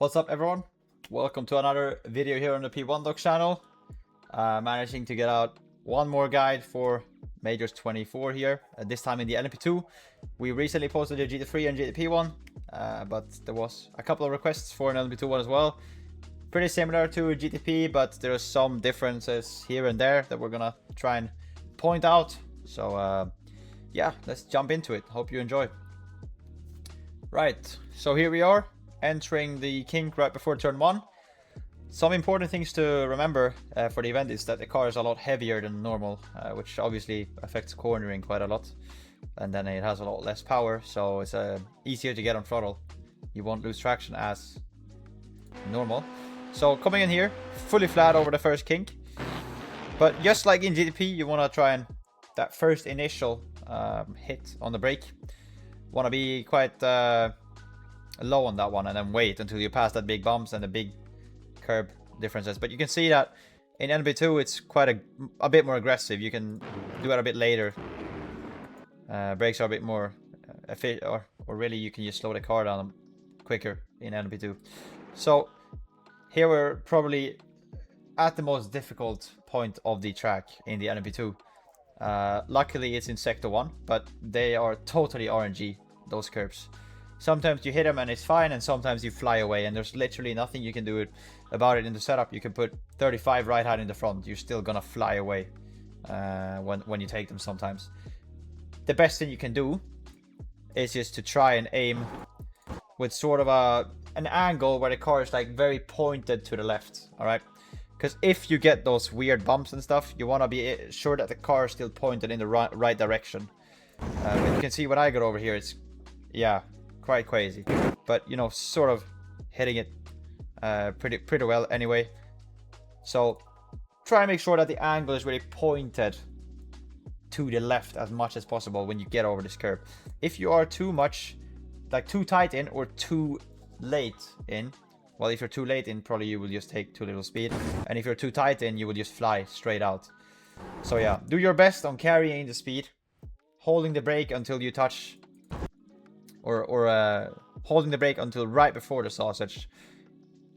What's up, everyone? Welcome to another video here on the P1 Doc channel. Managing to get out one more guide for Majors 24 here, this time in the LMP2. We recently posted the GT3 and GTP1, but there was a couple of requests for an LMP2 one as well. Pretty similar to GTP, but there are some differences here and there that we're gonna try and point out. So yeah, let's jump into it. Hope you enjoy. Right, so here we are, entering the kink right before turn 1. Some important things to remember for the event is that the car is a lot heavier than normal, which obviously affects cornering quite a lot. And then it has a lot less power, so it's easier to get on throttle. You won't lose traction as normal. So coming in here, fully flat over the first kink. But just like in GTP, you want to try and that first initial hit on the brake. Want to be quite low on that one and then wait until you pass that big bumps and the big curb differences. But you can see that in LMP2 it's quite a bit more aggressive. You can do it a bit later. Brakes are a bit more efficient, or really you can just slow the car down quicker in LMP2. So here we're probably at the most difficult point of the track in the LMP2. Luckily it's in sector 1, but they are totally RNG, those curves. Sometimes you hit them and it's fine, and sometimes you fly away and there's literally nothing you can do about it in the setup. You can put 35 right hand in the front, you're still gonna fly away when you take them sometimes. The best thing you can do is just to try and aim with sort of an angle where the car is like very pointed to the left, alright? Because if you get those weird bumps and stuff, you want to be sure that the car is still pointed in the right direction. But you can see when I got over here, it's, yeah, quite crazy. But, you know, sort of hitting it pretty well anyway. So try and make sure that the angle is really pointed to the left as much as possible when you get over this curve. If you are too much, like too tight in or too late in, well, if you're too late in, probably you will just take too little speed. And if you're too tight in, you will just fly straight out. So yeah, do your best on carrying the speed. Holding the brake until you touch... Or holding the brake until right before the sausage.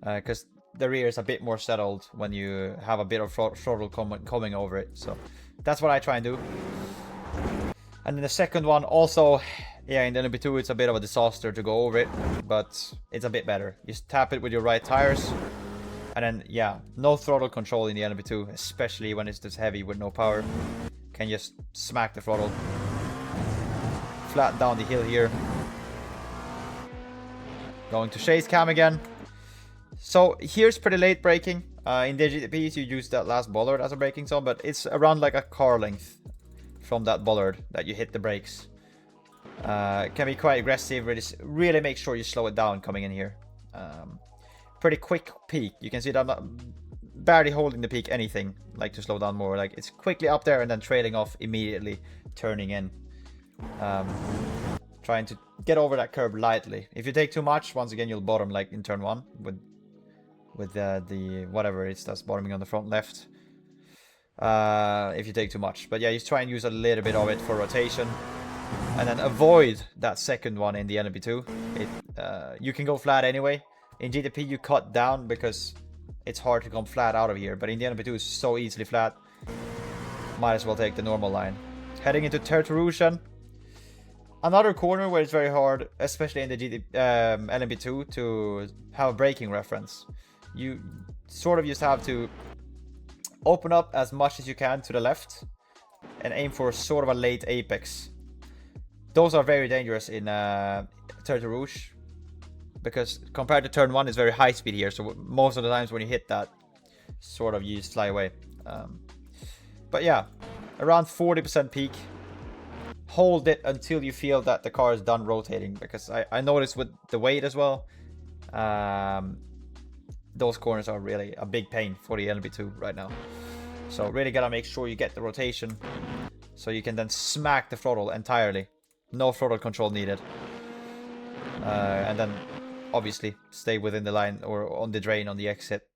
Because the rear is a bit more settled when you have a bit of throttle coming over it. So that's what I try and do. And then the second one also... Yeah, in the LMP2 it's a bit of a disaster to go over it, but it's a bit better. You just tap it with your right tires, and then, yeah, no throttle control in the LMP2, especially when it's this heavy with no power. Can just smack the throttle. Flat down the hill here. Going to chase cam again. So here's pretty late braking. In the GTPs you use that last bollard as a braking zone, but it's around like a car length from that bollard that you hit the brakes. Can be quite aggressive. Really make sure you slow it down coming in here. Pretty quick peak. You can see that I'm not barely holding the peak anything, like to slow down more. Like it's quickly up there and then trailing off immediately, turning in. Trying to get over that curb lightly. If you take too much, once again you'll bottom like in turn 1 with the whatever it's that's bottoming on the front left. If you take too much. But yeah, you try and use a little bit of it for rotation. And then avoid that second one in the LMP2. You can go flat anyway. In GTP you cut down because it's hard to come flat out of here. But in the LMP2 it's so easily flat. Might as well take the normal line. Heading into Tertirusian. Another corner where it's very hard, especially in the LMP2, to have a braking reference. You sort of just have to open up as much as you can to the left. And aim for sort of a late apex. Those are very dangerous in Turtle Rouge, because compared to turn 1 it's very high speed here, so most of the times when you hit that, sort of you just fly away. But yeah, around 40% peak. Hold it until you feel that the car is done rotating, because I noticed with the weight as well, those corners are really a big pain for the LMP2 right now. So really gotta make sure you get the rotation, so you can then smack the throttle entirely. No throttle control needed. And then obviously stay within the line or on the drain on the exit.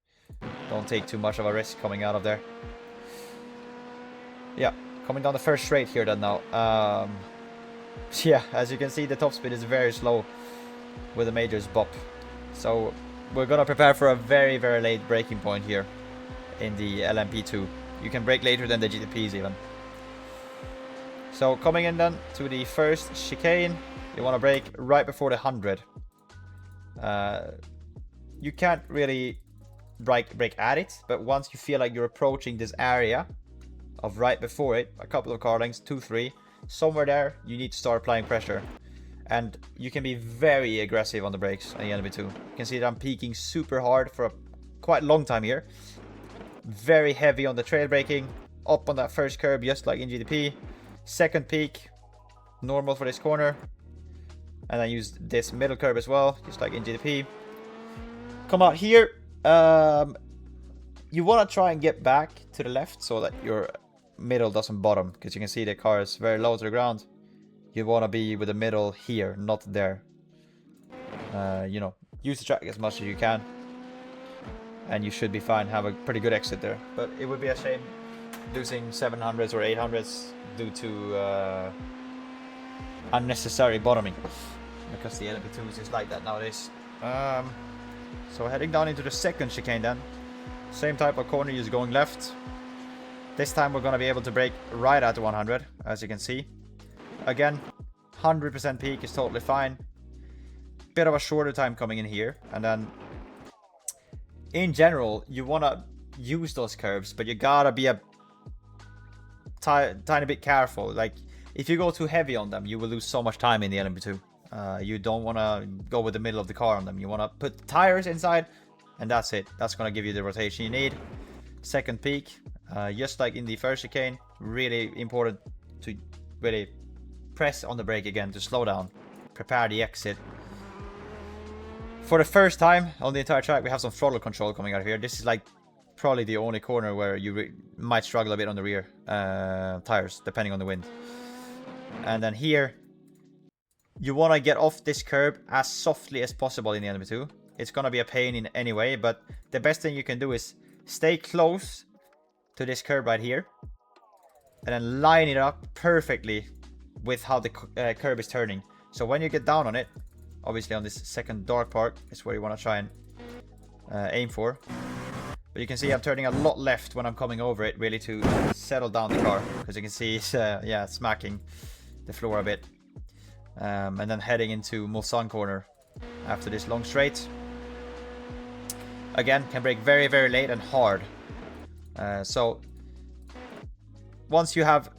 Don't take too much of a risk coming out of there. Yeah, coming down the first straight here then now. Yeah, as you can see the top speed is very slow with the majors bop. So we're gonna prepare for a very, very late braking point here in the LMP2. You can brake later than the GTPs even. So coming in then to the first chicane, you want to brake right before the 100. You can't really brake at it, but once you feel like you're approaching this area of right before it, a couple of car lengths, 2, 3, somewhere there, you need to start applying pressure. And you can be very aggressive on the brakes on the LMP2. You can see that I'm peaking super hard for a quite long time here. Very heavy on the trail braking, up on that first curb just like in GTP. Second peak, normal for this corner. And I used this middle curb as well, just like in GTP. Come out here. You want to try and get back to the left so that your middle doesn't bottom, because you can see the car is very low to the ground. You want to be with the middle here, not there. You know, use the track as much as you can, and you should be fine. Have a pretty good exit there. But it would be a shame losing 700s or 800s due to unnecessary bottoming, because the LMP2 is just like that nowadays. So heading down into the second chicane then. Same type of corner, just going left. This time we're going to be able to brake right at 100, as you can see. Again, 100% peak is totally fine. Bit of a shorter time coming in here. And then, in general, you want to use those curves, but you gotta be a tiny bit careful. Like, if you go too heavy on them, you will lose so much time in the LMP2. You don't want to go with the middle of the car on them. You want to put the tires inside, and that's it. That's going to give you the rotation you need. Second peak, just like in the first chicane, really important to really press on the brake again to slow down. Prepare the exit. For the first time on the entire track, we have some throttle control coming out of here. This is like probably the only corner where you might struggle a bit on the rear tires, depending on the wind. And then here, you want to get off this curb as softly as possible in the LMP2. It's going to be a pain in any way, but the best thing you can do is stay close to this curb right here, and then line it up perfectly with how the curb is turning. So when you get down on it, obviously on this second dark part is where you want to try and aim for. But you can see I'm turning a lot left when I'm coming over it, really to settle down the car, because you can see it's yeah, smacking the floor a bit. And then heading into Mulsanne corner after this long straight. Again, can brake very, very late and hard. So once you have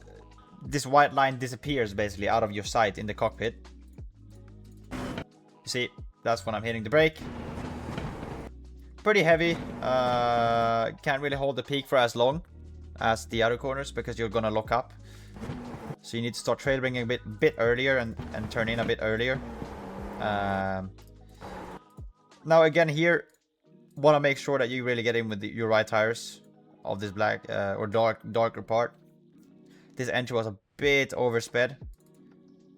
this white line disappears basically out of your sight in the cockpit, you see, that's when I'm hitting the brake. Pretty heavy. Can't really hold the peak for as long as the other corners because you're gonna lock up. So you need to start trail bringing a bit earlier and turn in a bit earlier. Now again here, want to make sure that you really get in with your right tires of this black or darker part. This entry was a bit oversped,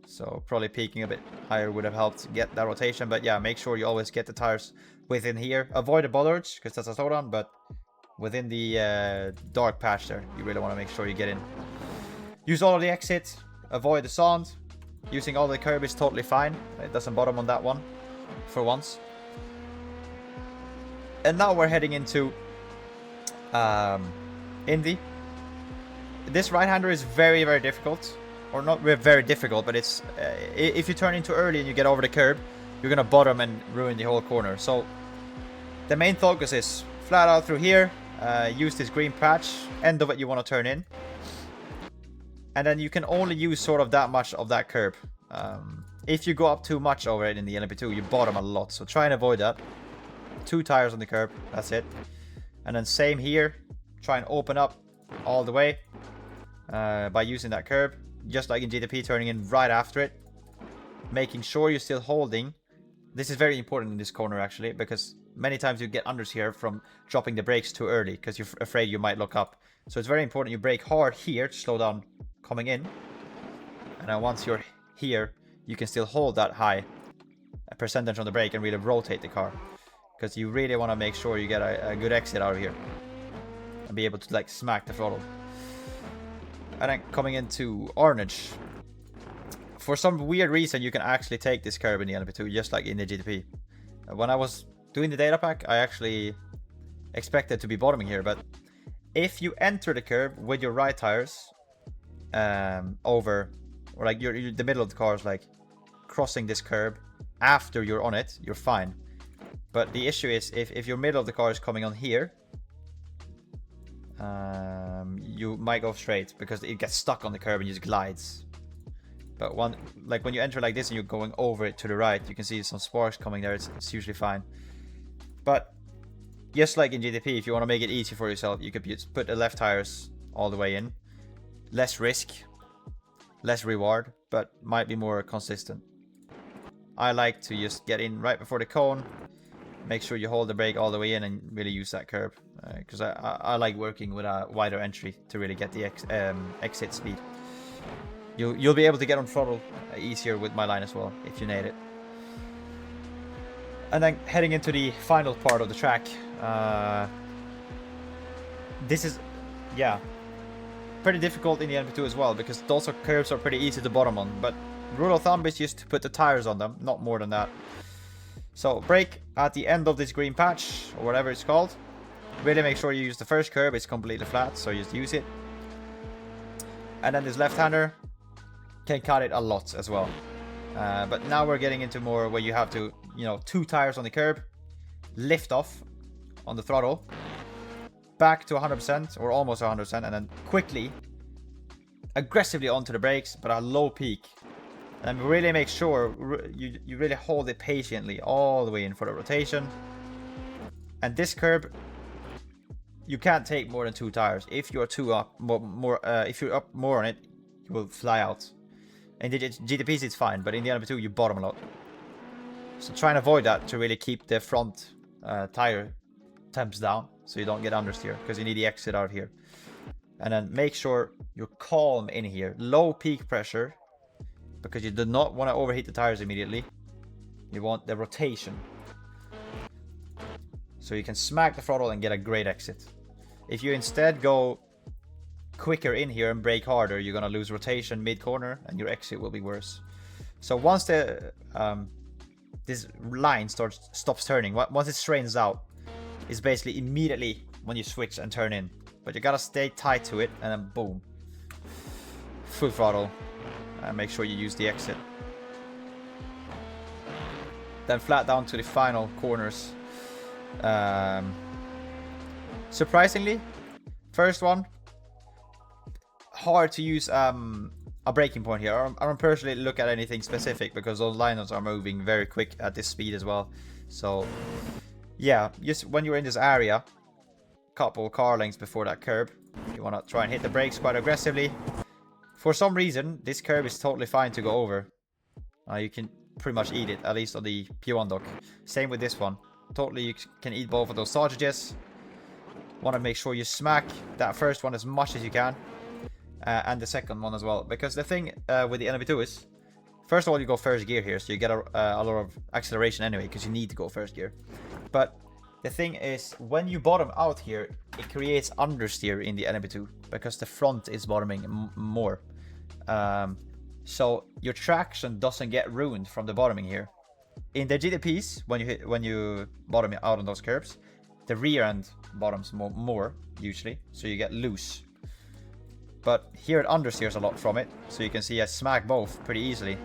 so probably peaking a bit higher would have helped get that rotation. But yeah, make sure you always get the tires within here. Avoid the bollards because that's a slowdown, but within the dark patch there, you really want to make sure you get in. Use all of the exits, avoid the sand. Using all the curb is totally fine. It doesn't bottom on that one for once. And now we're heading into Indy. This right-hander is very, very difficult. Or not very difficult, but it's if you turn in too early and you get over the curb, you're gonna bottom and ruin the whole corner. So the main focus is flat out through here. Use this green patch, end of it you want to turn in. And then you can only use sort of that much of that curb. If you go up too much over it in the LMP2, you bottom a lot. So try and avoid that. 2 tires on the curb, that's it. And then same here. Try and open up all the way by using that curb. Just like in GTP, turning in right after it. Making sure you're still holding. This is very important in this corner actually, because many times you get unders here from dropping the brakes too early because you're afraid you might lock up. So it's very important you brake hard here to slow down coming in. And then once you're here, you can still hold that high percentage on the brake and really rotate the car. Because you really want to make sure you get a good exit out of here. And be able to like smack the throttle. And then coming into Arnage. For some weird reason, you can actually take this curb in the LMP2, just like in the GTP. When I was doing the data pack, I actually expected to be bottoming here, but if you enter the curve with your right tires over, or like the middle of the car is like crossing this curb after you're on it, you're fine. But the issue is if your middle of the car is coming on here, you might go straight because it gets stuck on the curb and just glides. But when you enter like this and you're going over it to the right, you can see some sparks coming there. It's usually fine. But just like in GTP, if you want to make it easy for yourself, you could just put the left tires all the way in. Less risk, less reward, but might be more consistent. I like to just get in right before the cone, make sure you hold the brake all the way in and really use that curb. Because I like working with a wider entry to really get the exit speed. You'll be able to get on throttle easier with my line as well, if you need it. And then heading into the final part of the track. This is, yeah, pretty difficult in the LMP2 as well, because those curves are pretty easy to bottom on. But rule of thumb is just to put the tires on them, not more than that. So brake at the end of this green patch, or whatever it's called. Really make sure you use the first curb, it's completely flat, so just use it. And then this left-hander can cut it a lot as well. But now we're getting into more where you have to, 2 tires on the curb, lift off on the throttle, back to 100% or almost 100%, and then quickly, aggressively onto the brakes, but a low peak. And really make sure you really hold it patiently all the way in for the rotation. And this curb, you can't take more than 2 tires. If you're if you're up more on it, you will fly out. In the GTPs it's fine, but in the LMP2 you bottom a lot. So try and avoid that to really keep the front tire temps down, so you don't get understeer, because you need the exit out here. And then make sure you're calm in here, low peak pressure, because you do not want to overheat the tires immediately. You want the rotation, so you can smack the throttle and get a great exit. If you instead go quicker in here and brake harder, you're gonna lose rotation mid-corner and your exit will be worse. So once the this line stops turning, once it straightens out, it's basically immediately when you switch and turn in. But you gotta stay tight to it, and then boom, full throttle, and make sure you use the exit. Then flat down to the final corners. Surprisingly, first one, hard to use a braking point here. I don't personally look at anything specific because those lineups are moving very quick at this speed as well. So yeah, just when you're in this area, couple car lengths before that curb, you want to try and hit the brakes quite aggressively. For some reason, this curb is totally fine to go over. You can pretty much eat it, at least on the P1 dock. Same with this one. Totally, you can eat both of those sausages. Want to make sure you smack that first one as much as you can. And the second one as well. Because the thing with the LMP2 is, first of all, you go first gear here, so you get a lot of acceleration anyway, because you need to go first gear. But the thing is, when you bottom out here, it creates understeer in the LMP2, because the front is bottoming more. So your traction doesn't get ruined from the bottoming here. In the GTPs, when you bottom out on those curves, the rear end bottoms more usually, so you get loose. But here it understeers a lot from it, so you can see I smack both pretty easily.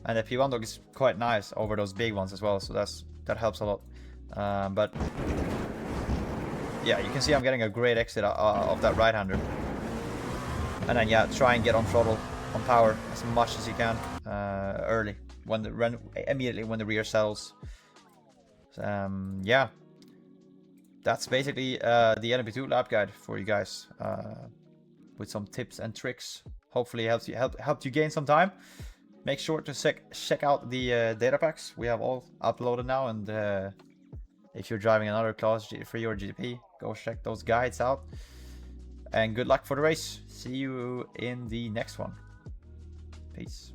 And the P1 dog is quite nice over those big ones as well, so that helps a lot. But yeah, you can see I'm getting a great exit of that right-hander. And then yeah, try and get on throttle, on power as much as you can early, immediately when the rear settles. Yeah, that's basically the LMP2 lap guide for you guys, with some tips and tricks. Hopefully helped you gain some time. Make sure to check out the data packs we have all uploaded now, and if you're driving another class, GT3 or GTP, go check those guides out. And good luck for the race. See you in the next one. Peace.